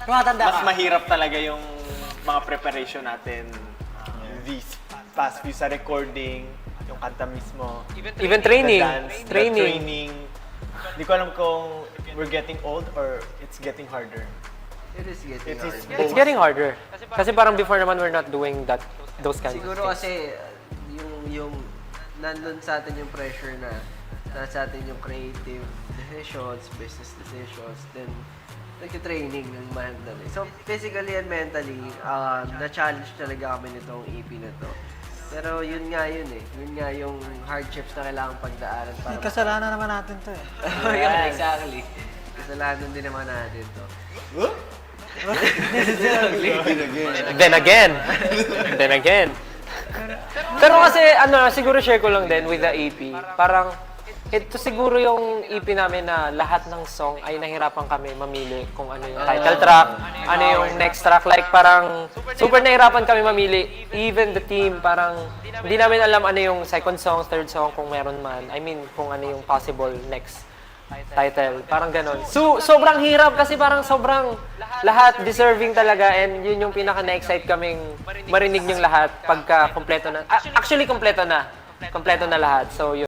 mas mahirap talaga yung mga preparation natin these past few sa recording, yung kanta mismo. Even training. The dance, the training. Di ko alam kung we're getting old or it's getting harder. It is getting It is harder. It's getting harder. Kasi parang before naman we're not doing those kinds of Siguro things. kasi yung nandun sa atin yung pressure na nasa atin yung creative decisions, business decisions, then nagka-training ng mentally. So physically and mentally, na-challenge talaga kami nitong EP na to. Pero yun nga yun eh. Yun nga yung hardships na kailangang pagdaanan para... Kasalanan naman natin to eh. Oh my God, exactly. Kasalanan din naman natin to. Then again. Pero kasi siguro share ko lang din with the EP. Parang ito siguro yung EP namin na lahat ng song ay nahirapan kami mamili kung ano yung title track, ano yung next track. Like parang super nahirapan kami mamili. Even the team, parang hindi namin alam ano yung second song, third song kung meron man. I mean, kung ano yung possible next title. Parang ganon. So, sobrang hirap kasi parang sobrang lahat deserving talaga and yun yung pinaka-na-excite kaming marinig yung lahat pagka kompleto na. Actually, kompleto na. Kompleto na lahat. So, yun.